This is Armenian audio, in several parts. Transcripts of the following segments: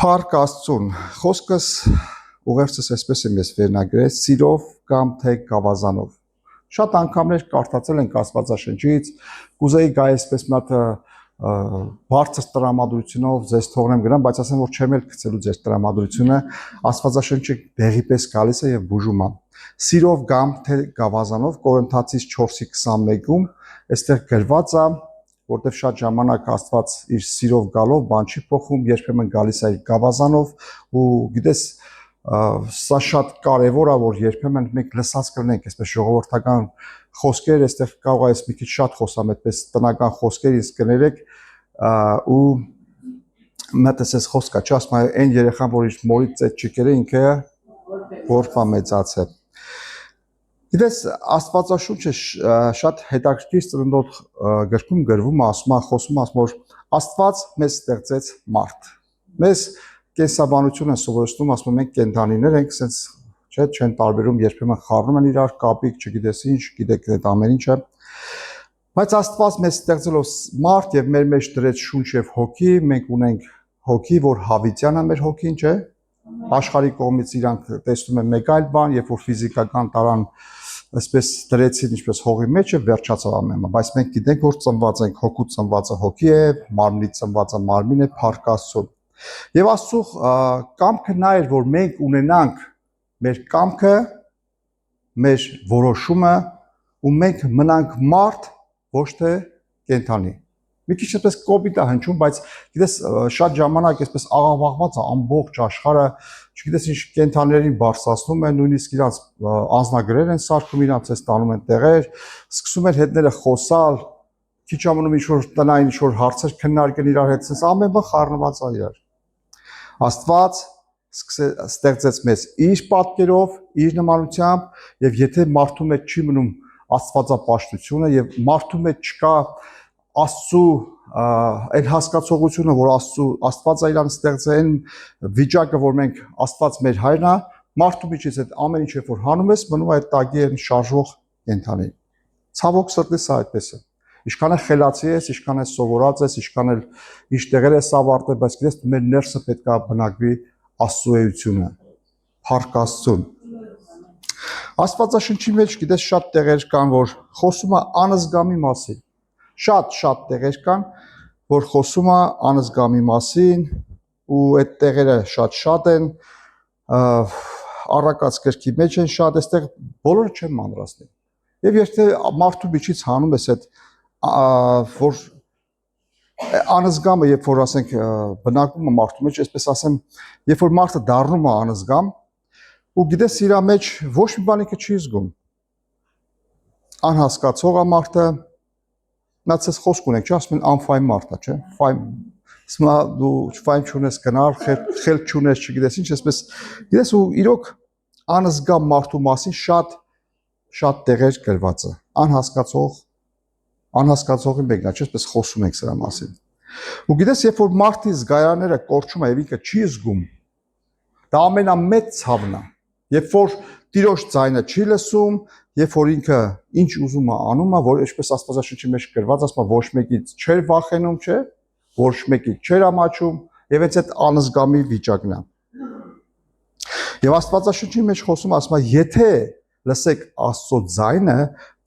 Փառք Աստծուն, խոսքս ուղերձս այսպես եմ ես վերնագրել, սիրով կամ թե գավազանով։ Շատ անգամներ կարդացել ենք Աստվածաշնչից, կուզեի գա այսպես մի հատ բարձր տրամադրությունով ձեզ թողնեմ գնամ, բայց ասեմ որ չեմ էլ գցելու ձեր տրամադրությունը, Աստվածաշնչը դեղի պես գալիս է եւ բուժում է։ Սիրով կամ թե գավազանով Կորինթացիս 4:21-ում այստեղ գրված է, որտեղ շատ ժամանակ Աստված իր սիրով գալով բան չի փոխում, երբեմն գալիս է իր գավազանով ու գիտես սա շատ կարևոր է որ երբեմն մենք լսած կլինենք այսպես ժողովրդական խոսքեր, այստեղ կարող է մի քիչ շատ խոսամ այդպես տնական խոսքեր իսկ կներեք ու մտածես այս խոսքա չի ասում այն երեխան որ իր մորից ծեծ չկերե ինքը որփա մեծացել։ Գիտես Աստվածաշունչը շատ հետաքրքիր ծննդոտ գրքում գրվում է ասում է խոսում ասում որ Աստված մեզ ստեղծեց մարդ։ Մեզ կենսաբանություն են սովորեցնում ասում մենք կենդանիներ ենք sense չէ չեն տարբերում երբեմն խառնում են իրար կապիկ չգիտես ինչ գիտեք այդ ամեն ինչը բայց Աստված մեզ ստեղծելով մարդ եւ մեր մեջ դրեց շունչ եւ հոգի մենք ունենք հոգի որ հավիտյան է մեր հոգին չէ աշխարհի կողմից իրանք տեսնում են մեկ այլ բան երբ որ ֆիզիկական տարան այսպես դրեցին ինչպես հողի մեջ է վերջացավ ամենը բայց մենք գիտենք որ ծնված ենք հոգու ծնվածը հոգի է մարմնի ծնվածը մարմին է փառք Աստծո եւ Աստծո կամքը նա էր որ մենք ունենանք մեր կամքը մեր որոշումը ու մենք մնանք մարդ ոչ թե կենդանի մի քիչ այսպես կոպիտ է հնչում բայց գիտես շատ ժամանակ այսպես աղավաղված է ամբողջ աշխարհը չգիտես ինչ կենդանիներին բարձրացնում են նույնիսկ իրանց անձնագրեր են սարքում իրանց էս տանում են տեղեր սկսում են հետները խոսալ քիչ ամնում ինչ որ տնային ինչ որ հարցեր քննարկել իրար հետ sense ամեն բան խառնված է իրար Աստված ստեղծեց մեզ իր պատկերով իր նմանությամբ եւ եթե մարդու մեջ չի մնում աստվածապաշտությունը եւ մարդու մեջ չկա Աստծո այն հասկացողությունը որ Աստվածը իրան ստեղծել են վիճակը որ մենք Աստված մեր հայրն է մարդու միջից այդ ամեն ինչ որ հանում ես մնում է այդ տագի են շարժող կենթանի ցավոք սրտի սա այդպես է ինչքան է խելացի ես ինչքան է սովորած ես ինչքան էլ ինչ տեղեր ես ավարտել բայց գիտես մեր ներսը պետք է բնակվի Աստծո էությունը փառք Աստծուն Աստվածաշնչի մեջ գիտես շատ տեղեր կան որ խոսում է անզգամի մասին շատ տեղեր կան, որ խոսում է անզգամի մասին ու այդ տեղերը շատ են, առակաց գրքի մեջ են շատ, այստեղ բոլորը չեն մանրացնի։ Եվ եթե մարդու միջից հանում ես այդ որ անզգամը, երբ որ ասենք բնակվում է մարդու մեջ, այսպես ասեմ, երբ որ մարդը դառնում է անզգամ, ու գիտես իր մեջ ոչ մի բան ինքը չի զգում։ Անհասկացող է մարդը Նացես խոսք ունենք, չէ՞, ասում են անֆայն մարդ է, չէ՞։ Ֆայն, ասում դու ֆայն չունես գնալ, խելք չունես, չգիտես ինչ, այսպես, գիտես ու իրոք անզգամ մարդու մասին շատ տեղեր գրված է։ Անհասկացողի մեկն է, չէ՞, այսպես խոսում ենք սրա մասին։ Ու գիտես, երբ որ մարդի զգայաները կորչում է եւ ինքը չի զգում, դա ամենամեծ ցավն է։ Երբ որ Տիրոջ ձայնը չի լսում, երբ որ ինքը ինչ ուզում է անում է, որ այսպես Աստվածաշնչի մեջ գրված ասում է ոչ մեկից չեր վախենում, չէ, ոչ մեկից չեր ամաչում, եւ այդ անզգամի վիճակն է։ Եվ Աստվածաշնչի մեջ խոսում ասում է, եթե լսեք Աստծո ձայնը,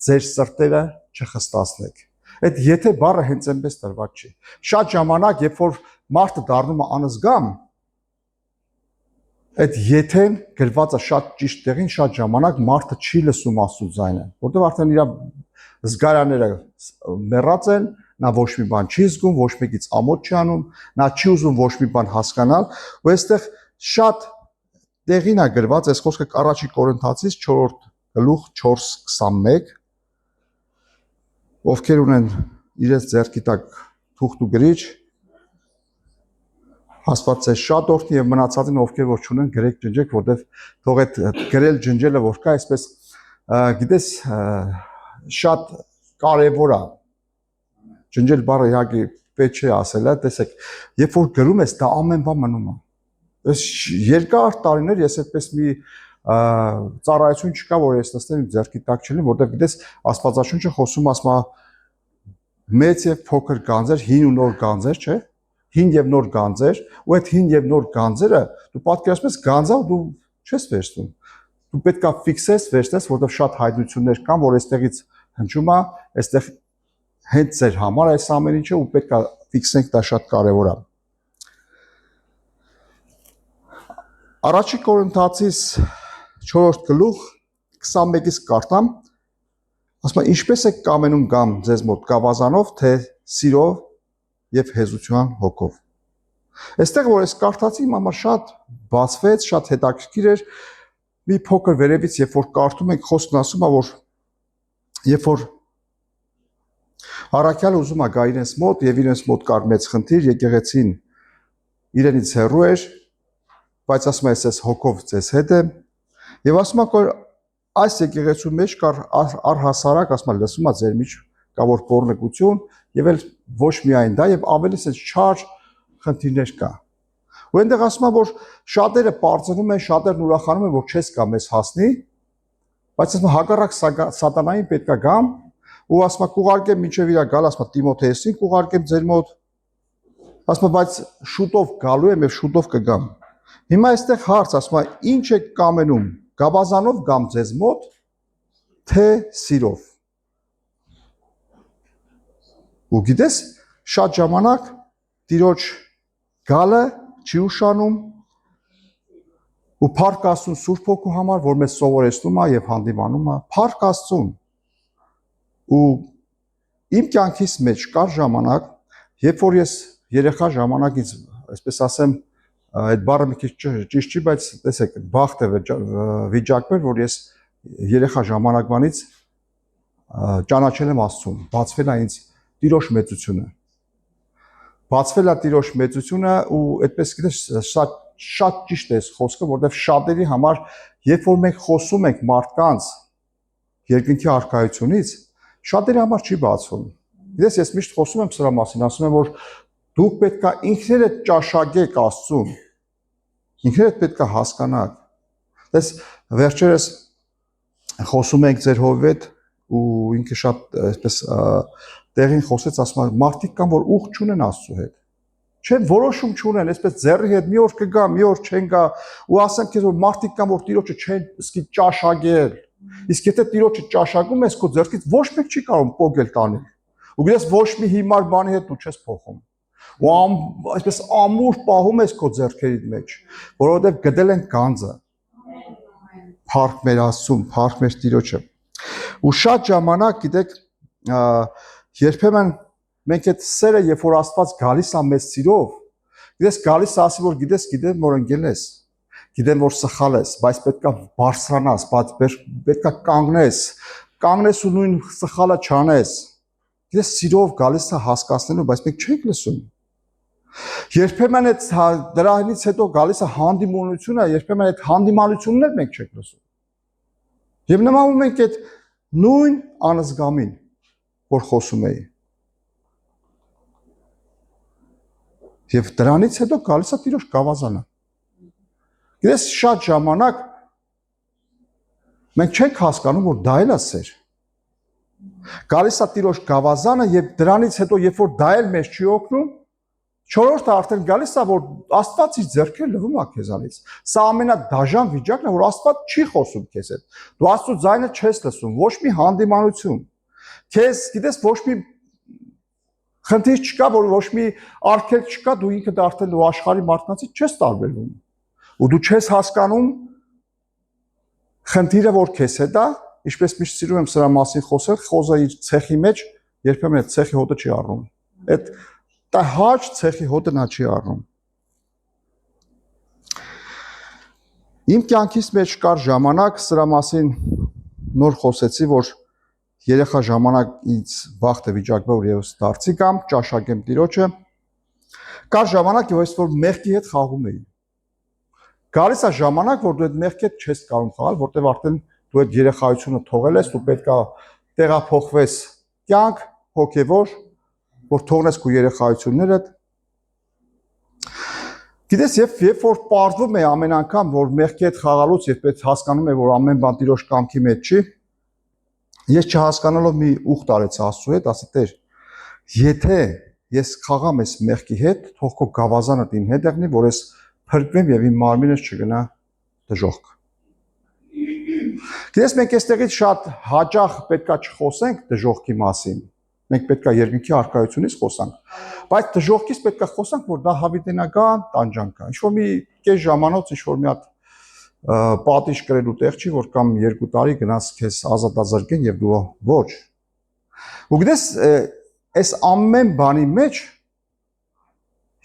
ձեր սրտերը չխստացնեք։ Այդ եթե բառը հենց այնպես տրված չի։ Շատ ժամանակ, երբ որ մարդը դառնում է անզգամ, Այդ եթեն գրված է շատ ճիշտ տեղին, շատ ժամանակ մարդը չի լսում Աստծո ձայնը, որտեղ արդեն իր զգարանները մեռած են, նա ոչ մի բան չի զգում, ոչ մեկից ամոթ չի անում, նա չի ուզում ոչ մի բան հասկանալ, ու այստեղ շատ տեղին է գրված, այս խոսքը առաջի Կորինթացիս 4 գլուխ 4:21, ովքեր ունեն իրենց ձեռքի տակ թուղթ ու գրիչ Աստված ձեզ շատ օրհնի եւ մնացածին ովքեր որ չունեն գրեք ջնջեք որտեվ թող այդ գրել ջնջելը որ կա այսպես գիտես շատ կարեւոր է ջնջել բառը իհարկե պետք չէ ասել է տեսեք երբ որ գրում ես դա ամեն բան մնում է այս երկար տարիներ ես այդպես մի ծառայություն չկա որ ես նստեմ իմ ձեռքի տակ չլինի որտեվ գիտես Աստվածաշունչը խոսում ասում է մեծ եւ փոքր գանձեր հին ու նոր գանձեր չէ հին եւ նոր գանձեր, ու այդ հին եւ նոր գանձերը դու պատկերացնում ես գանձը դու չես վերցնում։ Դու պետքա ֆիքսես, վերցնես, որովհետեւ շատ հայտնություններ կան, որ այստեղից հնչում է, այստեղ հենց ձեր համար այս ամեն ինչը ու պետքա ֆիքսենք, դա շատ կարեւոր է։ Առաջի Կորինթացիս 4-րդ գլուխ 21-ից կարդամ, ասում է ինչպես եք կամենում գամ ձեզ մոտ գավազանով, թե սիրով եւ հեզության հոգով։ Այստեղ որ ես կարդացի, իմ համար շատ բացվեց, շատ հետաքրքիր էր։ Մի փոքր վերևից, երբ որ կարդում ենք, խոսքն ասում է, որ երբ որ առաքյալը ուզում է գա իրենց մոտ եւ իրենց մոտ կար մեծ խնդիր, եկեղեցին իրենից հեռու էր, բայց ասում է ես հոգով ձեզ հետ եմ եւ ասում է որ այս եկեղեցու մեջ կար առհասարակ, ասում է լսում է ձեր մեջ կա որ բորնեկություն եւ էլ ոչ միայն դա եւ ավելի sense չար խնդիրներ կա։ Ու այնտեղ ասում է որ շատերը պարծնում են, շատերն ուրախանում են որ չես կա մեզ հասնի, բայց ասում է հակառակ սատանային պետքա գամ ու ասում է կուղարկեմ մինչև իրա գալ, ասում է Տիմոթեոսին կուղարկեմ ձեր մոտ, ասում է բայց շուտով գալու եմ եւ շուտով կգամ։ Հիմա այստեղ հարց ասում է ինչ եք կամենում, գավազանով գամ ձեզ մոտ, թե սիրով։ Ու գիտես, շատ ժամանակ Տիրոջ գալը չի ուշանում ու փառք Աստծուն Սուրբ Հոգու համար, որ մեզ սովորեցնում է եւ հանդիմանում է, փառք Աստծուն։ Ու իմ կյանքիս մեջ կար ժամանակ, երբ որ ես երեխա ժամանակից, այսպես ասեմ, այդ բառը մի քիչ ճիշտ չի, բայց տեսեք, բախտ է վիճակվել, որ ես երեխա ժամանակվանից ճանաչել եմ Աստծուն, բացվել է ինձ Տիրոջ մեծությունը։ Բացվել է Տիրոջ մեծությունը ու այդպես գիտես շատ ճիշտ է այս խոսքը, որովհետև շատերի համար, երբ որ մենք խոսում ենք մարդկանց երկնքի արքայությունից, շատերի համար չի բացվում։ Գիտես, ես միշտ խոսում եմ սրա մասին, ասում եմ, որ դուք պետք է ինքներդ ճաշակեք Աստծուն, ինքներդ պետք է հասկանաք։ Դες վերջերս խոսում ենք ձեր հովի հետ ու ինքը շատ այսպես տեղին խոսեց, ասում է մարդիկ կան, որ ուղ չունեն Աստծո հետ։ Չեն որոշում չունեն, այսպես ձեռի հետ մի օր կգա, մի օր չեն գա ու ասեմ քեզ որ մարդիկ կան, որ Տիրոջը չեն սկի ճաշակել։ Իսկ եթե Տիրոջը ճաշակում ես քո ձեռքից ոչ մեկ չի կարող փոգել տանել։ Ու գիտես ոչ մի հիմար բանի հետ դու չես փոխում։ Ու այսպես ամուր պահում ես քո ձեռքերի մեջ, որովհետև գտել են գանձը։ Փառք մեր Աստծուն, փառք մեր Տիրոջը։ Ու շատ ժամանակ գիտեք երբեմն մենք այդ սերը, երբ որ Աստված գալիս է մեզ սիրով, գիտես գալիս է ասի որ գիտեմ որ ընկել ես, գիտեմ որ սխալ ես, բայց պետքա բարձրանաս, բայց պետքա կանգնես ու նույն սխալը չանես։ Գիտես սիրով գալիս է հասկացնելու, բայց մենք չենք լսում։ Երբեմն այդ դրանից հետո գալիս է հանդիմանությունը, երբեմն այդ հանդիմանությունն էլ մենք չենք լսում։ Եվ նմանում ենք այդ նույն անզգամին, որ խոսում էի։ Եվ դրանից հետո գալիս է Տիրոջ գավազանը։ Գիտես շատ ժամանակ մենք չենք հասկանում, որ դա էլ է սեր։ Գալիս է Տիրոջ գավազանը եւ դրանից հետո երբ որ դա էլ մեզ չի օգնում, չորրորդը արդեն գալիս է, որ Աստված իր ձեռքերը լվում է քեզանից։ Սա ամենադաժան վիճակն է, որ Աստված չի խոսում քեզ հետ։ Դու Աստծո ձայնը չես լսում, ոչ մի հանդիմանություն։ Քեզ գիտես ոչ մի խնդիր չկա, որ ոչ մի արգելք չկա, դու ինքդ արդեն ու աշխարհի մարդկանցից չես տարբերվում։ Ու դու չես հասկանում խնդիրը որ քեզ հետ է, ինչպես միշտ սիրում եմ սրա մասին խոսել, խոզը իր ցեխի մեջ երբեմն այդ ցեխի հոտը չի առնում։ Այդ հաճ ցեխի հոտը նա չի առնում։ Իմ կյանքից մեջ կար ժամանակ, սրա մասին նոր խոսեցի, որ երեխա ժամանակ ինձ վախտ է վիճակվել, որ ես դարձի կամ ճաշակեմ Տիրոջը։ Կար ժամանակ, որ մեղքի հետ խաղում էի։ Գալիս է ժամանակ, որ դու այդ մեղքի հետ չես կարող խաղալ, որտեղ արդեն դու այդ երեխայությունը թողել ես, դու պետք է տեղափոխվես կյանք հոգևոր, որ թողնես քո երեխայություններդ։ Գիտես, երբ որ պարզվում է ամեն անգամ, որ մեղքի հետ խաղալուց եւ պետք հասկանում է, որ ամեն բան Տիրոջ կամքի մեջ չի, ես չհասկանալով մի ուխտ արեցի Աստծո հետ, ասի Տեր, ես խաղամ ես մեղքի հետ, թող քո գավազանը իմ հետ եղնի, որ ես փրկվեմ եւ իմ մարմինս չգնա դժոխք։ Գիտես մենք այստեղից շատ հաճախ պետքա չխոսենք դժոխքի մասին։ Մենք պետքա երկնքի առկայությունից խոսանք, բայց դժոխքից պետքա խոսանք, որ դա հավիտենական տանջանք է։ Ինչ-որ մի կես ժամանոց ինչ-որ մի հատ պատիժ կրելու տեղ չի, որ կամ 2 տարի գնաց քեզ ազատազրկեն եւ դու ոչ։ Ու գիտես, այս ամեն բանի մեջ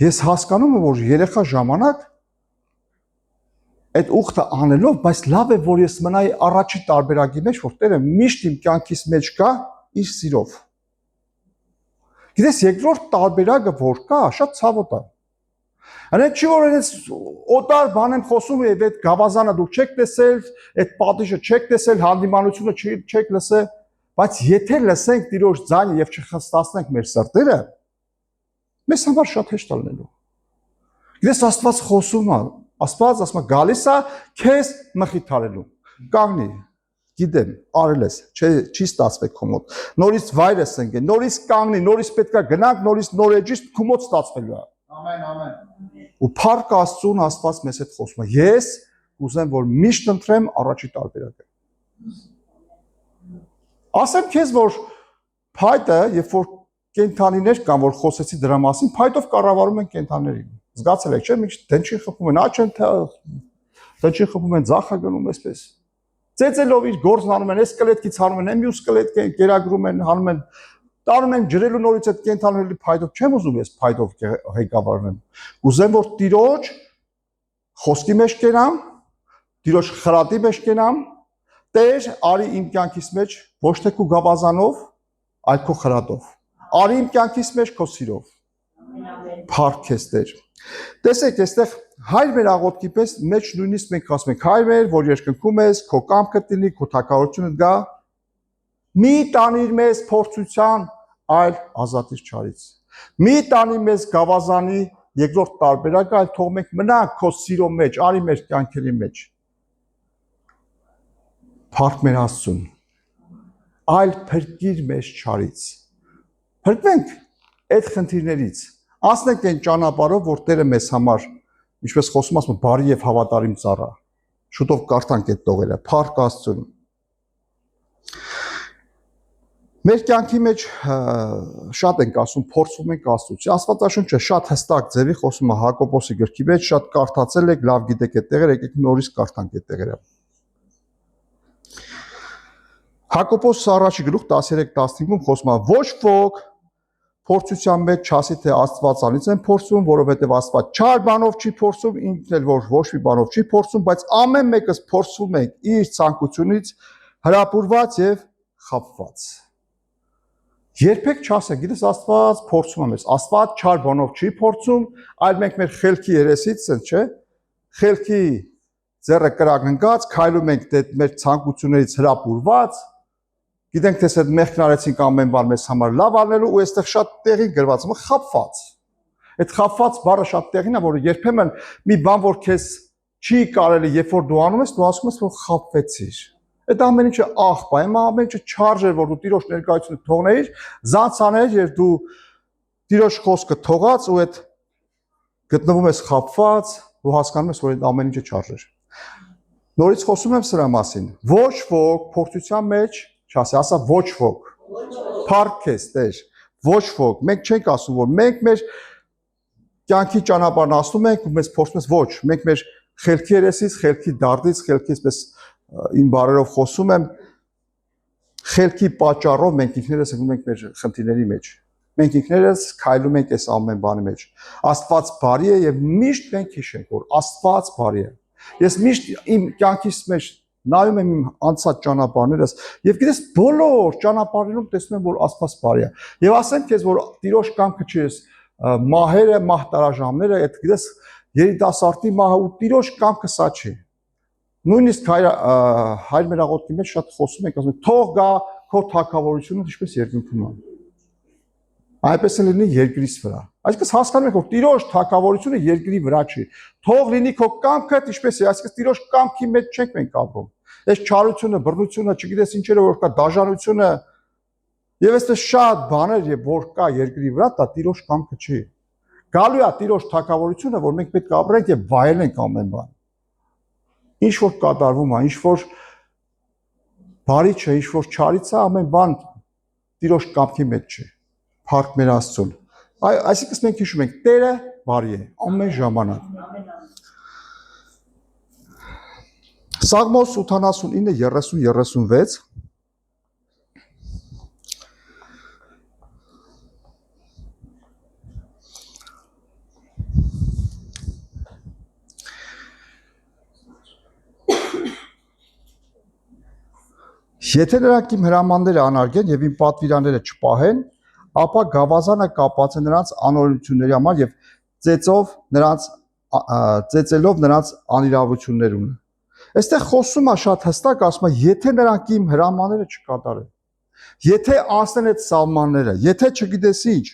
ես հասկանում եմ, որ երեխա ժամանակ այդ ուխտը անելով, բայց լավ է, որ ես մնայի առաջի տարբերակի մեջ, որ Տերը միշտ իմ կյանքիս մեջ կա իր սիրով։ Գիտես, երկրորդ տարբերակը որ կա, շատ ցավոտ է։ Այնպես չի որ այնպես օտար բան եմ խոսում եւ այդ գավազանը դուք չեք տեսել, այդ պատիժը չեք տեսել, հանդիմանությունը չեք լսել, բայց եթե լսենք Տիրոջ ձայնը եւ չխստացնենք մեր սրտերը, մեզ համար շատ հեշտ է լինելու։ Գիտես, Աստված խոսում է, Աստված ասում է գալիս է քեզ մխիթարելու։ Կանգնի, գիտեմ, արել ես, չի ստացվել քո մոտ։ Նորից վայր ես ընկել, նորից կանգնի, նորից պետքա գնանք, նորից նոր էջից քո մոտ ստացվելու է։ Ամեն, ամեն։ Ու փառք Աստծուն, Աստված մեզ հետ խոսում է։ Ես ուզեմ, որ միշտ ընտրեմ առաջի տարբերակը։ Ասեմ քեզ, որ փայտը, երբ որ կենդանիներ կան, որ խոսեցի դրա մասին, փայտով կառավարում են կենդանիներին։ Զգացել եք, չէ՞, միշտ դնչին խփում են, աչք են դնչին խփում են, ձախա գնում այսպես։ Ծեծելով իր գործն անում են, այս կլետքից հանում են, մյուս կլետք կերակրում են, հանում են, տանում են ջրելու նորից այդ կենդանիների փայտով, չեմ ուզում ես փայտով ղեկավարվեմ։ Ուզեմ, որ Տիրոջ խոսքի մեջ կենամ, Տիրոջ խրատի մեջ կենամ, Տեր, արի իմ կյանքիս մեջ ոչ թե քո գավազանով, այլ քո խրատով։ Արի իմ կյանքիս մեջ քո սիրով։ Փառք քեզ Տեր։ Տեսեք, այստեղ հայր մեր աղոթքի պես մեջ նույնիսկ մենք ասում ենք հայր մեր, որ երկնքում ես, քո կամքը լինի, քո թակավորությունը գա։ Մի տանիր մեզ փորձության, այլ ազատիր չարից։ Մի տանի մեզ գավազանի երկրորդ տարբերակը, այլ թող մենք մնանք քո սիրո մեջ, արի մեր կյանքերի մեջ։ Փառք մեր Աստծուն։ Այլ փրկիր մեզ չարից։ Փրկվենք այդ խնդիրներից։ Անցնենք այն ճանապարհով, որ Տերը մեզ համար, ինչպես խոսում ասում, բարի եւ հավատարիմ ծառա։ Շուտով կարդանք այդ տողերը։ Փառք Աստծուն։ Մեր կյանքի մեջ շատ ենք ասում, փորձում ենք Աստծուց։ Աստվածաշունչը շատ հստակ ձևի խոսում է Հակոբոսի գրքի մեջ, շատ կարդացել եք, լավ գիտեք այդ տեղերը, եկեք նորից կարդանք այդ տեղերը։ Հակոբոս առաջի գլուխ 13-15-ում խոսում է ոչ ոք փորձության մեջ չասի թե Աստվածանից են փորձում, որովհետև Աստված չար բանով չի փորձում, ինքն էլ որ ոչ մի բանով չի փորձում, բայց ամեն մեկս փորձում է իր ցանկությունից հրապուրված եւ խաբված։ Երբեք չասեք, գիտես Աստված փորձում է մեզ։ Աստված չար բանով չի փորձում, այլ մենք մեր խելքի երեսից են, չէ՞։ Խելքի ձեռը կրակն ընկած, քայլում ենք մեր ցանկություններից հրապուրված։ Գիտենք թե այդ մեղքն արեցինք ամեն բան մեզ համար լավ անելու ու այստեղ շատ տեղին գրված է խաբված։ Այդ խաբված բառը շատ տեղին է, որ երբեմն մի բան որ քեզ չի կարելի, երբ որ դու անում ես, դու ասում ես որ խաբվեցիր։ Այդ ամեն ինչը աղբ է, ամեն ինչը չարժ է, որ դու Տիրոջ ներկայությունը թողնեիր, զանցաներ եւ դու Տիրոջ խոսքը թողած ու այդ գտնվում ես խաբված, ու հասկանում ես որ այդ ամեն ինչը չարժ է։ Նորից խոսում եմ սրա մասին։ Ոչ ոք փորձության մեջ չասի, ասա ոչ ոք։ Փառք քեզ Տեր, ոչ ոք։ Մենք չենք ասում, որ մենք մեր կյանքի ճանապարհն ասում ենք ու մեզ փորձում ես ոչ։ Մենք մեր խելքի երեսից, խելքի դարդից, խելքից պես իմ բարերով խոսում եմ, խելքի պատճառով մենք ինքներս ընկնում ենք մեր խնդիրների մեջ։ Մենք ինքներս քայլում ենք այս ամեն բանի մեջ։ Աստված բարի է եւ միշտ մենք հիշենք, որ Աստված բարի է։ Ես միշտ իմ կյանքիս մեջ նայում եմ իմ անցած ճանապարհներս եւ գիտես բոլոր ճանապարհներում տեսնում եմ որ Աստված բարի է եւ ասեմ քեզ որ Տիրոջ կամքը չի մահերը մահտարաժամները այդ գիտես երիտասարդի մահը ու Տիրոջ կամքը սա չի նույնիսկ հայր մեր աղոթքի մեջ շատ խոսում ենք ասում թող գա քո թագավորությունը ինչպես երկնքում է այդպես է լինի երկրից վրա այսպես հասկանում եք որ Տիրոջ թագավորությունը երկրի վրա չի թող լինի քո կամքը ինչպես է այսպես Տիրոջ կամքի մեջ չենք մենք ապրում այս չարությունը բռնությունը չգիտես ինչերը որ կա դաժանությունը Եվ այստեղ շատ բաներ եւ որ կա երկրի վրա, դա տիրոջ կամքը չի։ Գալու է տիրոջ թակավորությունը, որ մենք պետք է ապրենք եւ վայելենք ամեն բան։ Ինչ որ կատարվում է, ինչ որ բարի չէ, ինչ որ չարից է, ամեն բան տիրոջ կամքի մեջ չի։ Փառք մեր Աստծուն։ Այսինքն մենք հիշում ենք, Տերը բարի է ամեն ժամանակ։ Սաղմոս 89:30-36 Եթե նրանք իմ հրամանները անարգեն եւ իմ պատվիրանները չպահեն, ապա գավազանը կապած է նրանց անօրենությունների համար եւ ծեծելով նրանց անիրավություններ ունի։ Այստեղ խոսում է շատ հստակ, ասում է, եթե նրանք իմ հրամանները չկատարեն, եթե անցնեն այդ սահմանները, եթե չգիտես ինչ,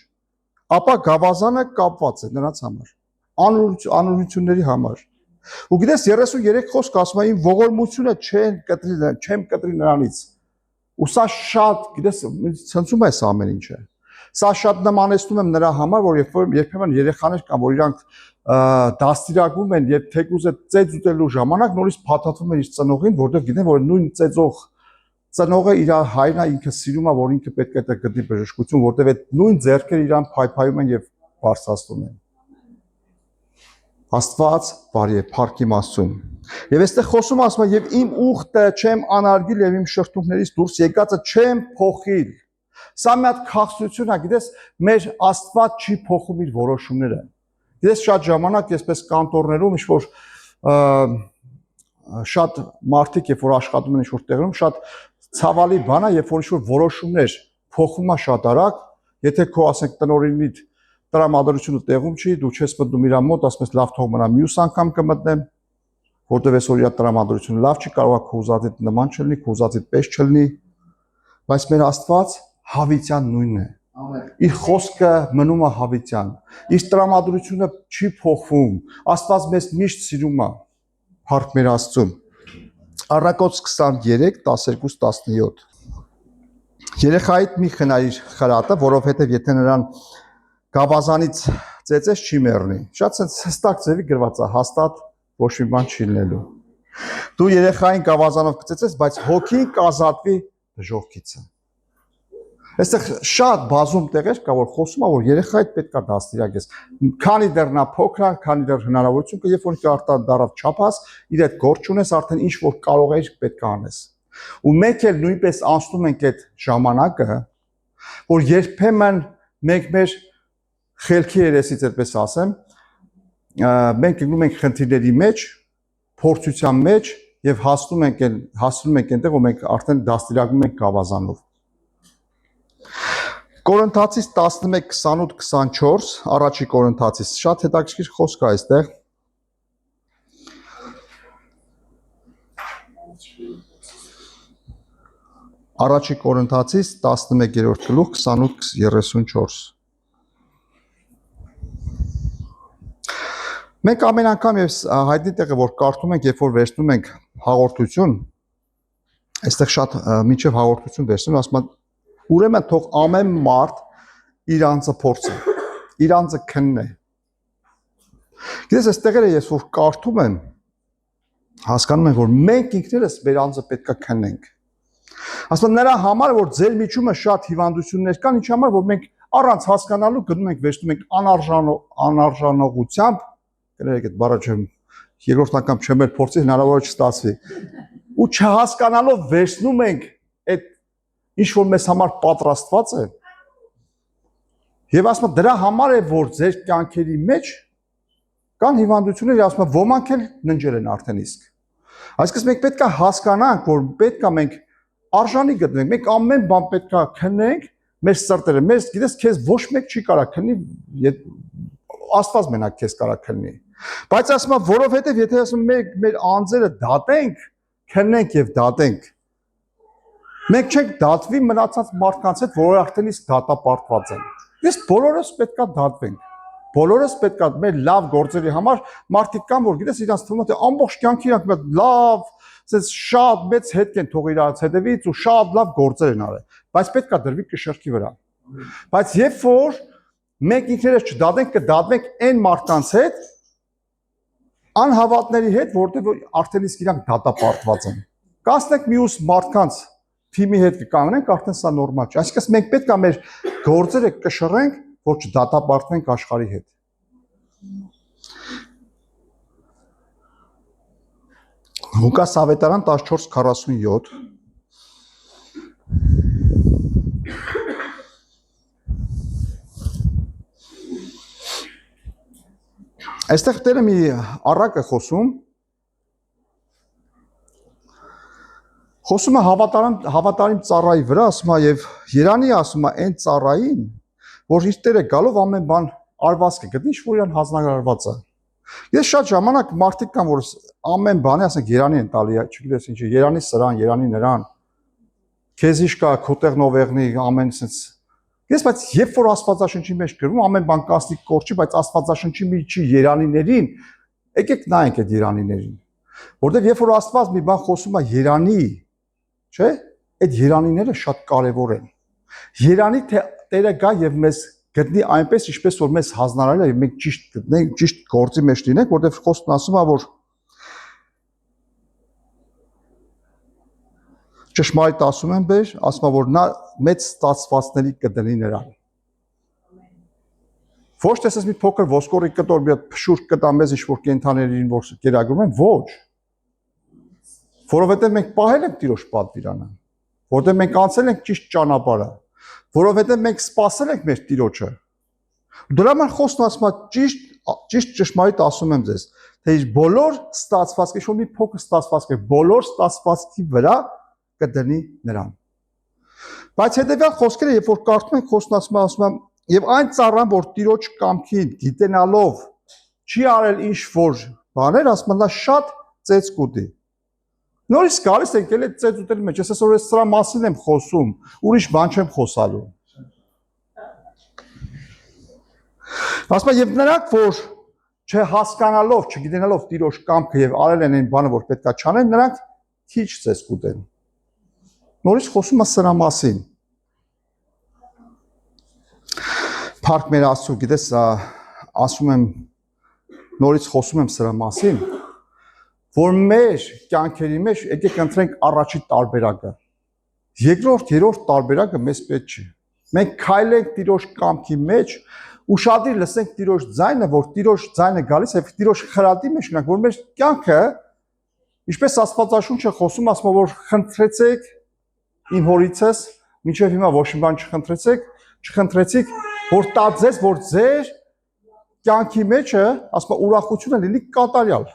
ապա գավազանը կապված է նրանց համար, անօրենությունների համար։ Ու գիտես 33 խոսք ասում է իմ ողորմությունը չեմ կտրի նրանից։ Ու սա շատ, գիտես, ցնցում է սա ամեն ինչը։ Սա շատ նմանեցնում եմ նրա համար, որ երբեմն երեխաներ կան, որ իրանք դաստիարակվում են եւ թեկուզ է ծեծ ուտելու ժամանակ նորից փաթաթվում են իր ծնողին, որտեղ գիտեն, որ նույն ծեծող ծնողը իր հայրն է, ինքը սիրում է, որ ինքը պետք է դա գտնի բժշկություն, որտեղ այդ նույն ձեռքերը իրան փայփայում են եւ բարձրացնում են։ Աստված բարի է, փառք իմ Աստծուն։ Եվ այստեղ խոսում ասում է, եւ իմ ուխտը չեմ անարգիլ եւ իմ շրթունքներից դուրս եկածը չեմ փոխիլ։ Սա մի հատ քաղցրություն է, գիտես, մեր Աստված չի փոխում իր որոշումները։ Գիտես, շատ ժամանակ այսպես կանտորներում ինչ-որ շատ մարդիկ, երբ որ աշխատում են ինչ-որ տեղում, շատ ցավալի բան է, երբ որ ինչ-որ որոշումներ փոխվում է շատ արագ, եթե քո ասենք տնօրինիդ տրամադրությունը տեղում չի, դու չես մտնում իր մոտ, ասում ես լավ թող մնա, մյուս անգամ կմտնեմ, որտեղ այսօր իր տրամադրությունը լավ չի, կարող է քո ուզածիդ նման չլինի, քո ուզածիդ պես չլինի, բայց մեր Աստված հավիտյան նույնն է։ Իր խոսքը մնում է հավիտյան։ Իր տրամադրությունը չի փոխվում։ Աստված մեզ միշտ սիրում է։ Փառք մեր Աստծուն։ Առակոց 23:12-17 Երեխայիդ մի խնայիր խրատը, որովհետև եթե նրան գավազանից ծեծես չի մեռնի։ Շատ հստակ ձևի գրված է, հաստատ ոչ մի բան չի լինելու։ Դու երեխային գավազանով կծեծես, բայց հոգին կազատվի դժոխքից։ Այստեղ շատ բազում տեղեր կա, որ խոսում է, որ երեխայիդ պետք է դաստիարակես։ Քանի դեռ նա փոքր է, քանի դեռ հնարավորություն կա, երբ որ արտան դարավ չափած, իր այդ գործ ունես, արդեն ինչ որ կարող ես պետք է անես։ Ու մենք էլ նույնպես անցնում ենք այդ ժամանակը, որ երբեմն մենք մեր խելքի երեսից այդպես ասեմ, մենք գնում ենք խնդիրների մեջ, փորձության մեջ եւ հասնում ենք այնտեղ, որ մենք արդեն դաստիարակում ենք գավազանով։ Կորինթացիս 11:28-24 առաջի Կորինթացիս շատ հետաքրքիր խոսք է այստեղ։ Առաջի Կորինթացիս 11-րդ գլուխ 28-34 Մենք ամեն անգամ եւ հայտնի տեղը որ կարդում ենք, երբ որ վերցնում ենք հաղորդություն, այստեղ շատ միջև հաղորդություն վերցնում, ասում են ուրեմն թող ամեն մարդ իր անձը փորձի, իր անձը քննի։ Գիտես, այս տեղերը ես որ կարդում եմ, հասկանում եմ, որ մենք ինքներս մեր անձը պետք է քննենք։ Ասում են նրա համար, որ ձեր միջումը շատ հիվանդություններ կան, ինչ համար, որ մենք առանց հասկանալու գնում ենք, վերցնում ենք անարժանողությամբ, կներեք այդ բառը չեմ, երկրորդ անգամ չեմ էլ փորձի, հնարավոր է չստացվի։ Ու չհասկանալով վերցնում ենք այդ ինչ որ մեզ համար պատրաստված է։ Եվ ասում եմ դրա համար է որ ձեր կյանքերի մեջ կան հիվանդություններ, ասում եմ ոմանք էլ ննջել են արդեն իսկ։ Այսինքն մենք պետք է հասկանանք, որ պետք է մենք արժանի գտնենք, մենք ամեն բան պետք է քննենք մեր սրտերը։ Մեզ գիտես քեզ ոչ մեկ չի կարող քննի, Աստված մենակ քեզ կարող քննի։ Բայց ասում եմ որովհետև եթե ասում մենք մեր անձերը դատենք, քննենք եւ դատենք, մենք չենք դատվի մնացած մարդկանց հետ, որ արդեն իսկ դատապարտված են։ Ես բոլորս պետք է դատվենք։ Բոլորս պետք է մեր լավ գործերի համար մարդիկ կան, որ գիտես իրանց թվում է թե ամբողջ կյանքի իրանք լավ, ասես շատ մեծ հետք են թող իրանց հետևից ու շատ լավ գործեր են արել։ բայց պետք է դրվի կշռքի վրա։ Բայց երբ որ մենք ինքներս չդատենք, կդատվենք այն մարդկանց հետ, անհավատների հետ, որտեղ արդեն իսկ իրանք դատապարտված են։ Կասնենք մյուս մարդկանց թիմի հետ կկանգնենք, արդեն սա նորմալ չէ։ Այսինքն մենք պետք է մեր գործերը կշռենք, որ չդատապարտվենք աշխարհի հետ։ Ղուկաս ավետարան 14:47 Այստեղ Տերը մի առակ է խոսում է հավատարիմ ծառայի վրա, ասում է եւ Երանի ասում է այն ծառային, որ իր Տերը գալով ամեն բան արված կգտնի, ինչ որ իրան հանձնարարված է։ Ես շատ ժամանակ մարդիկ կան, որ ամեն բանի, ասենք Երանի են տալի, չգիտես ինչի, Երանի սրան, Երանի նրան, քեզիշ կա, քոտեղ նովեղնի, ամեն sense։ Ես բայց երբ որ Աստվածաշնչի մեջ գրվում, ամեն բան կասնի կորչի, բայց Աստվածաշնչի միջի Երանիներին, եկեք նայենք այդ Երանիներին։ Որտեղ երբ որ Աստված մի բան խոսում է Երանի, չէ՞, այդ Երանիները շատ կարևոր են։ Երանի թե Տերը գա եւ մեզ գտնի այնպես, ինչպես որ մեզ հանձնարարել է, եւ մենք ճիշտ գտնենք, ճիշտ գործի մեջ լինենք, որտեղ խոսքն ասում է, որ ճշմարիտ ասում եմ բեր, ասում է, որ նա մեծ ստացվածների կդնի նրան։ Ոչ թե ասես մի փոքր ոսկորի կտոր, մի հատ փշուր կտա մեզ ինչ-որ կենթաներին, որ կերակրում են, ոչ։ Որովհետև մենք պահել ենք Տիրոջ պատվիրանը, որովհետև մենք անցել ենք ճիշտ ճանապարհը, որովհետև մենք սпасել ենք մեր Տիրոջը։ Դրա համար խոսքն ասում է ճիշտ ճշմարիտ ասում եմ ձեզ, թե իր բոլոր ստացվածքը, ինչ-որ մի փոքր ստացվածքը, բոլոր ստացվածքի վրա կդնի նրան։ Բայց հետևյալ խոսքերը, երբ որ կարդում ենք, խոսքն ասում է, եւ այն ծառան, որ Տիրոջ կամքին գիտենալով չի արել ինչ որ բաներ, ասում է, նա շատ ծեծ կուտի։ Նորից գալիս ենք էլ այդ ծեծ ուտելու մեջ, ես այսօր սրա մասին եմ խոսում, ուրիշ բան չեմ խոսալու։ Ասում է, եւ նրանք, որ չհասկանալով, չգիտենալով Տիրոջ կամքը եւ արել են այն բանը, որ պետքա չանեն, նրանք քիչ ծեծ կուտեն։ Նորից խոսում է սրա մասին։ Փառք մեր Աստծո, գիտես, ասում եմ, նորից խոսում եմ սրա մասին, որ մեր կյանքերի մեջ եկեք ընտրենք առաջի տարբերակը։ Երկրորդ, երրորդ տարբերակը մեզ պետք չի։ Մենք քայլենք Տիրոջ կամքի մեջ, ուշադիր լսենք Տիրոջ ձայնը, որ Տիրոջ ձայնը գալիս է, Տիրոջ խրատի մեջ գնանք, որ մեր կյանքը, ինչպես Աստվածաշունչը խոսում, ասում է, որ խնդրեցեք իմ հորիցս, մինչև հիմա ոչ մի բան չխնդրեցիք, որ տա ձեզ, որ ձեր կյանքի մեջը, ասում է, ուրախությունը լինի կատարյալ։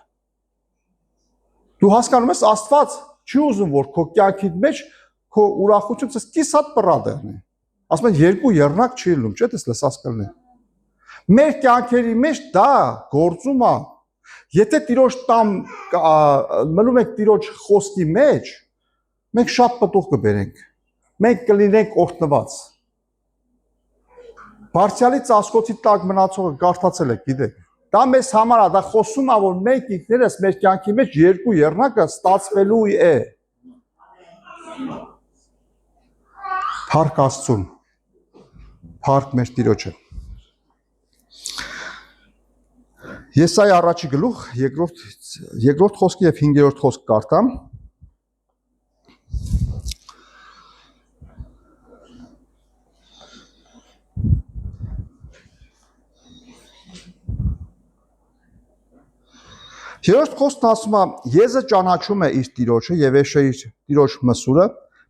Դու հասկանում ես, Աստված չի ուզում, որ քո կյանքի մեջ քո ուրախությունը կիսատ պռա դառնի։ Ասում են երկու եռնակ չի լինում, չէ՞, դες լսած կլինի։ Մեր կյանքերի մեջ դա գործում է։ Եթե Տիրոջ տամ մնում եք Տիրոջ խոսքի մեջ, մենք շատ պտուղ կբերենք։ Մենք կլինենք օրհնված։ Բարձյալի ծածկոցի տակ մնացողը կարդացել եք, գիտեք։ Դա մեզ համար է, դա խոսում է, որ մենք ինքներս մեր կյանքի մեջ երկու եռնակը ստացվելու է։ Փառք Աստծուն։ Փառք մեր Տիրոջը։ Եսայի առաջի գլուխ, երկրորդ խոսքը եւ 5-րդ խոսք կարդամ։ Երրորդ խոսքն ասում է, Եզը ճանաչում է իր Տիրոջը եւ Էշը իր Տիրոջ մսուրը,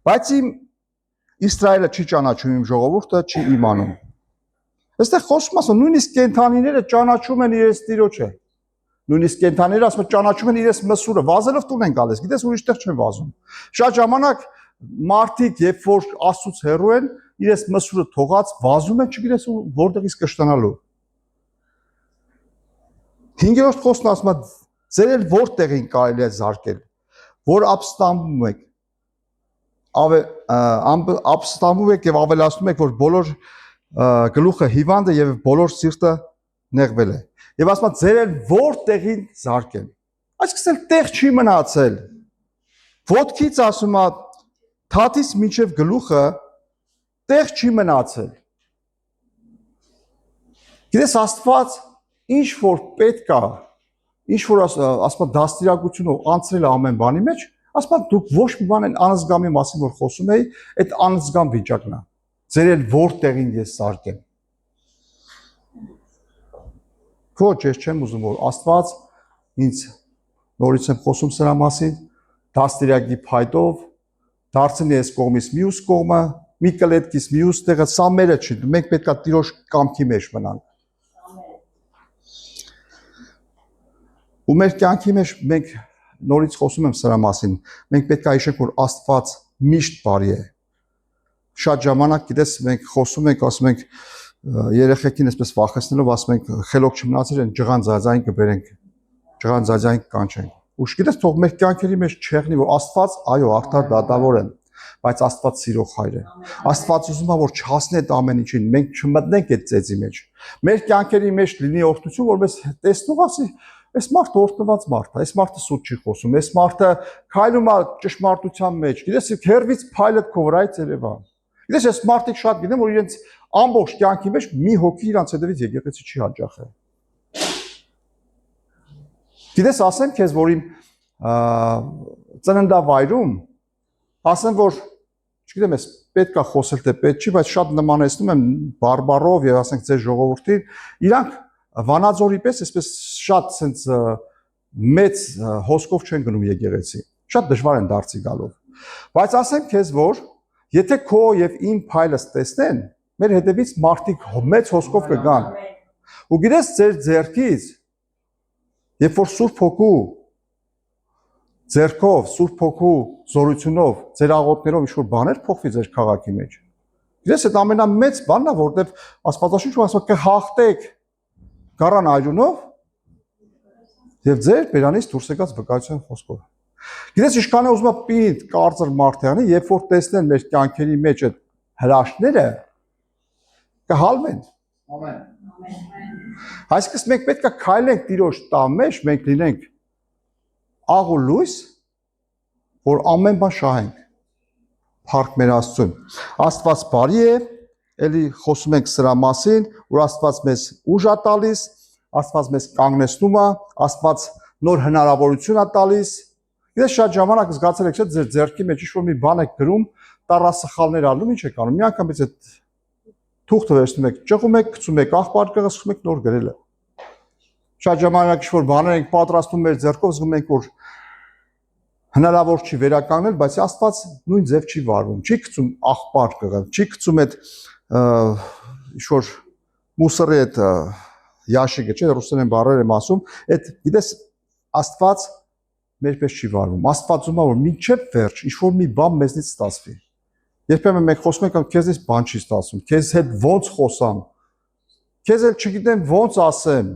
բայց իմ Իսրայելը չի ճանաչում, իմ ժողովուրդը չի իմանում։ Այստեղ խոսում ասում, նույնիսկ կենթանիները ճանաչում են իրենց Տիրոջը։ Նույնիսկ կենթանիները ասում են ճանաչում են իրենց մսուրը, վազելով տուն են գալիս, գիտես ուրիշ տեղ չեն վազում։ Շատ ժամանակ մարդիկ, երբ որ Աստծուց հեռու են, իրենց մսուրը թողած վազում են, չգիտես որտեղից կշտանալու։ 5-րդ խոսքն ասում է, ձեր էլ որտեղին կարելի է զարկել, որ ապստամբում եք, ապստամբում եք եւ ավելացնում եք, որ բոլոր գլուխը հիվանդ է եւ բոլոր սիրտը նեղվել է։ Եվ ասում է, ձեր էլ որտեղին զարկել։ Այսինքն տեղ չի մնացել։ Ոտքից ասում է, թաթից մինչև գլուխը տեղ չի մնացել։ Գիտես Աստված ինչ որ պետք է, ինչ որ ասում դաստիարակությունով անցրել ամեն բանի մեջ, ասում դուք ոչ մի բան անզգամի մասին որ խոսում էի, այդ անզգամ վիճակն է։ Ձեր էլ որտեղին ես սարկեմ։ Ոչ, ես չեմ ուզում որ Աստված ինձ նորից եմ խոսում սրա մասին, դաստիարակի փայտով դարձնի այս կողմից մյուս կողմը, մի կլետքից մյուս տեղը, սա մերը չի, մենք պետք է Տիրոջ կամքի մեջ մնանք։ Ու մեր կյանքի մեջ մենք նորից խոսում եմ սրա մասին, մենք պետք է հիշենք որ Աստված միշտ բարի է։ Շատ ժամանակ գիտես մենք խոսում ենք, ասում ենք երեխեքին այսպես վախեցնելով ասում ենք խելոք չմնացել են ջղանձաձային կբերենք, ջղանձաձային կանչենք։ Ու գիտես թող մեր կյանքերի մեջ չեղնի որ Աստված, այո, արդար դատավոր են, բայց Աստված սիրող հայր է։ Աստված ուզում է որ չհասնի այդ ամեն ինչին, մենք չմտնենք այդ ծեծի մեջ։ Մեր կյանքերի մեջ լինի օրհնություն, որպես տեսնող ասի, այս մարդը օրհնված մարդ է, այս մարդը սուտ չի խոսում, այս մարդը քայլում է ճշմարտության մեջ։ Գիտես հերվից փայլը քո վրայից երևա։ Գիտես այս մարդիկ շատ գիտեմ որ իրենց ամբողջ կյանքի մեջ մի հոգի իրանց հետևից եկեղեցի չի հաճախել։ Գիտես ասեմ քեզ որ իմ ծննդավայրում ասեմ որ չգիտեմ ես պետք է խոսել թե պետք չի, բայց շատ նմանեցնում եմ բարբարով եւ ասենք ձեր ժողովրդին, իրանք Վանաձորի պես այսպես շատ sense մեծ հոսքով չեն գնում եկեղեցի։ Շատ դժվար են դարձի գալով։ Բայց ասեմ քեզ որ եթե քո եւ իմ փայլս տեսնեն, մեր հետևից մարդիկ մեծ հոսքով կգան։ Ու գիտես ձեր ձեռքից երբ որ Սուրբ Հոգու ձեռքով, Սուրբ Հոգու զորությունով, ձեր աղոթներով ինչ որ բաներ փոխվի ձեր քաղաքի մեջ։ Գիտես այդ ամենամեծ բանն է, որտեղ Աստվածաշունչը ասում է կհաղթեք գարան այրունով եւ ձեր բերանից դուրս եկած վկայության խոսքով։ Գիտես ինչքան է ուզում է պինդ կարծր մարդյանի, երբ որ տեսնեն մեր կյանքերի մեջ այդ հրաշքները կհալվեն։ Ամեն։ Այսինքն մենք պետք է քայլենք Տիրոջ տան մեջ, մենք լինենք աղ ու լույս, որ ամեն բան շահենք։ Փառք մեր Աստծուն։ Աստված բարի է, էլի խոսում ենք սրա մասին, որ Աստված մեզ ուժ է տալիս, Աստված մեզ կանգնեցնում է, Աստված նոր հնարավորություն է տալիս։ Ես շատ ժամանակ զգացել եք, չէ՞, ձեր ձեռքի մեջ ինչ-որ մի բան եք գրում, տառասխալներ անում, ինչ եք անում։ Մի անգամից այդ թուղթը վերցնում եք, ճղում եք, գցում եք աղբար կղը, սկսում եք նոր գրել։ Շատ ժամանակ ինչ-որ բաներ ենք պատրաստում մեր ձեռքով, զգում ենք, որ հնարավոր չի վերականգնել, բայց Աստված նույն ձև չի վարվում, չի գցում աղբար կղը, չի գցում այդ ինչ-որ մուսորի այդ ящիկը, չէ՞, ռուսերեն բառեր եմ ասում, այդ գիտես Աստված մերպես չի վարվում։ Աստված ուզում է որ մինչև վերջ ինչ-որ մի բան մեզնից ստացվի։ Երբեմն մենք խոսում ենք, քեզից բան չի ստացվում, քեզ հետ ոնց խոսամ, քեզ էլ չգիտեմ ոնց ասեմ,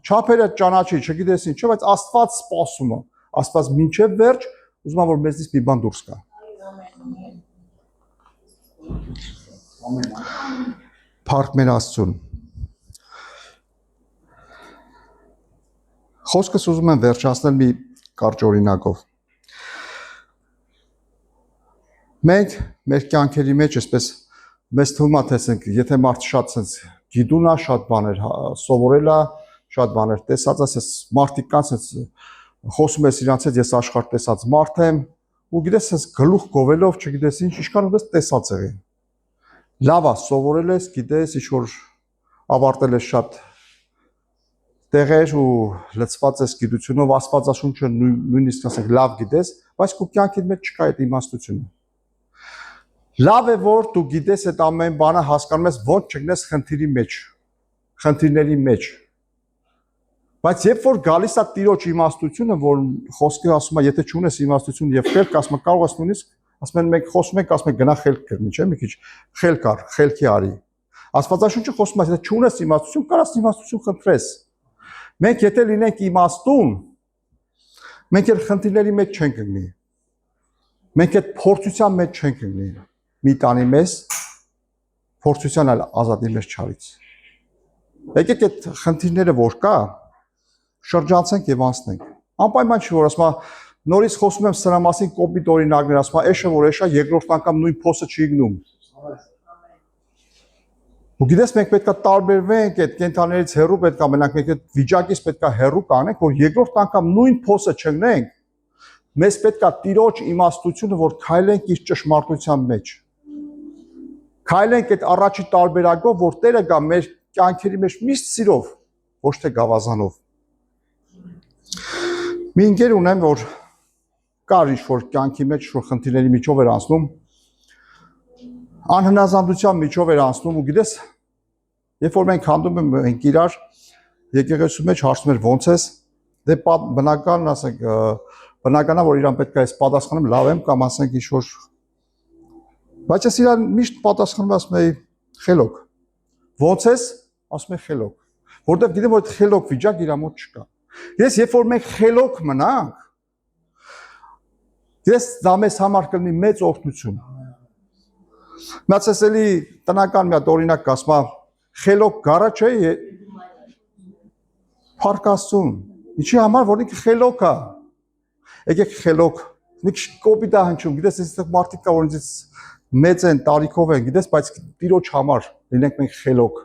չափերը ճանաչի, չգիտես ինչ, բայց Աստված սպասում է, Աստված մինչև վերջ ուզում է որ մեզնից մի բան դուրս գա։ Ամեն։ Փառք մեր Աստծուն։ Խոսքս ուզում եմ վերջացնել մի կարճ օրինակով։ Մենք մեր կյանքերի մեջ այսպես մեզ թվում է տեսենք, եթե մարդ շատ sense գիտուն է, շատ բաներ սովորել է, շատ բաներ տեսած է, sense մարդիկ կան sense խոսում ես իրանց հետ, ես աշխարհ տեսած մարդ եմ, ու գիտես sense գլուխ գովելով, չգիտես ինչ, ինչքան ուզես տեսած եղի։ Լավ է, սովորել ես, գիտես, ինչ որ ավարտել ես շատ տեղեր ու լցված ես գիտությունով, Աստվածաշունչը նույնիսկ ասենք լավ գիտես, բայց քո կյանքի մեջ չկա այդ իմաստությունը։ Լավ է որ դու գիտես այդ ամեն բանը, հասկանում ես ոնց չգնես խնդիրի մեջ, խնդիրների մեջ։ Բայց երբ որ գալիս է Տիրոջ իմաստությունը, որ խոսքը ասում է, եթե չունես իմաստություն եւ խելք, ասում է կարող ես նույնիսկ, ասում են մենք խոսում ենք, ասում են գնա խելք կրնի, չէ՞, մի քիչ խելք առ, խելքի արի։ Աստվածաշունչը խոսում է, եթե չունես իմաստություն, կարաս իմաստություն խնդրես։ Մենք եթե լինենք իմաստուն, մենք էլ խնդիրների մեջ չենք գտնի։ Մենք այդ փորձության մեջ չենք գտնի։ Մի տանի մեզ փորձության այլ ազատի մեզ չարից։ Եկեք այդ խնդիրները որ կա, շրջանցենք եւ անցնենք։ Անպայման չի որ ասում նորից խոսում եմ սրա մասին կոպիտ օրինակներ, ասում էշը որ էշա երկրորդ անգամ նույն փոսը չի գնում։ Ու գիտես մենք պետք է տարբերվենք այդ կենթաներից հեռու պետք է մնանք, մենք այդ վիճակից պետք է հեռու կանենք, որ երկրորդ անգամ նույն փոսը չգնենք։ Մեզ պետք է Տիրոջ իմաստությունը, որ քայլենք իր ճշմարտության մեջ։ Քայլենք այդ առաջի տարբերակով, որ Տերը գա մեր կյանքերի մեջ միշտ սիրով, ոչ թե գավազանով։ Մի ընկեր ունեմ, որ կար ինչ-որ կյանքի մեջ որ խնդիրների միջով էր անցնում, անհնազանդության միջով էր անցնում ու գիտես, երբ որ մենք հանդիպում ենք իրար, եկեղեցու մեջ հարցում էր ո՞նց ես, դե բնական, ասենք, բնականա որ իրան պետք է այս պատասխանեմ, լավ եմ կամ ասենք ինչ-որ, բայց ես իրան միշտ պատասխանում ասում եի խելոք, ո՞նց ես, ասում եմ խելոք, որտեղ գիտեմ, որ այդ խելոք վիճակ իր մոտ չկա։ Ես երբ որ մենք խելոք մնանք, ես դա մեզ համար կլինի մեծ օգնություն։ Մյաց էլի տնական մի հատ օրինակ ասма խելոք գարա չէ փառք Աստծուն։ Ինչի համար որ ինքը խելոք է։ Եկեք խելոք, մի քիչ կոպիտ է հնչում, գիտես այստեղ մարդիկ կա որ ինձ մեծ են, տարիքով են, գիտես, բայց Տիրոջ համար լինենք մենք խելոք,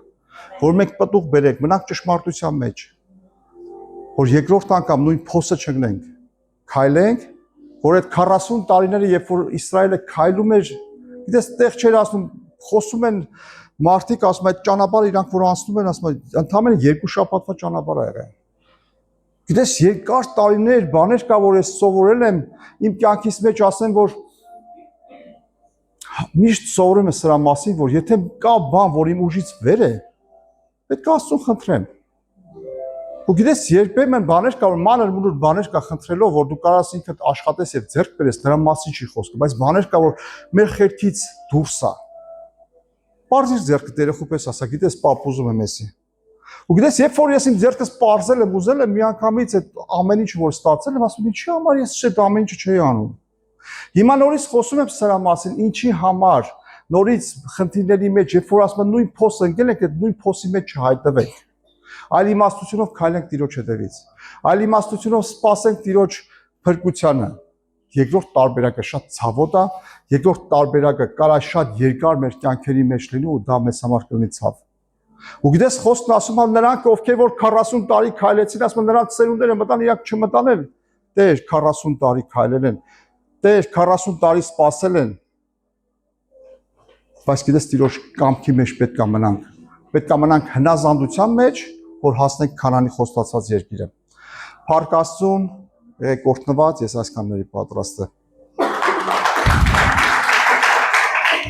որ մենք պտուղ բերենք, մնանք ճշմարտության մեջ, որ երկրորդ անգամ նույն փոսը չգնենք, քայլենք, որ այդ 40 տարիները, երբ որ Իսրայելը քայլում էր, գիտես, տեղ չէր ասում, խոսում են մարդիկ, ասում այդ ճանապարհը իրանք որ անցնում են, ասում են ընդամենը 2 շաբաթվա ճանապարհ ա եղել։ Գիտես, երկար տարիներ, բաներ կա, որ ես սովորել եմ, իմ կյանքիս մեջ ասեմ, որ միշտ սովորում եմ սրա մասին, որ եթե կա բան, որ իմ ուժից վեր է, պետք է Աստծուն խնդրեմ։ Ու գիտես, երբեմն բաներ կա, որ մանր-մունր բաներ կա խնդրելով, որ դու կարաս ինքդ աշխատես եւ ձեռք բերես, դրա մասին չի խոսքը, բայց բաներ կա, որ մեր խելքից դուրս է։ Պարզիր ձեռքը երեխու պես ասա, գիտես, պապ ուզում եմ էսի։ Ու գիտես, երբ որ ես իմ ձեռքս պարզել եմ, ուզել եմ միանգամից այդ ամեն ինչ որ ստացել եմ, ասում եմ, ինչի համար ես այդ ամեն ինչը չէի անում։ Հիմա նորից խոսում եմ սրա մասին, ինչի համար, նորից խնդիրների մեջ, երբ որ ասում եմ նույն փոսը ընկել եք, այդ նույն փոսի մեջ չհայտնվեք։ Այլ իմաստությունով քայլենք Տիրոջ հետևից։ Այլ իմաստությունով սպասենք Տիրոջ փրկությանը։ Երկրորդ տարբերակը շատ ցավոտ է, երկրորդ տարբերակը կարա շատ երկար մեր կյանքերի մեջ լինի ու դա մեզ համար կլինի ցավ։ Ու գիտես խոսքն ասում է նրանք ովքեր որ 40 տարի քայլեցին, ասում են նրանց ծերունդները մտան իրանք չմտան էլ։ Տեր 40 տարի քայլել են։ Տեր 40 տարի սպասել են։ Բայց գիտես Տիրոջ կամքի մեջ պետք է մնանք։ Պետք է մնանք հնազանդության մեջ, որ հասնենք Քանանի խոստացած երկիրը։ Փառք Աստծուն, եղեք օրհնված, ես այսքանների պատրաստ եմ։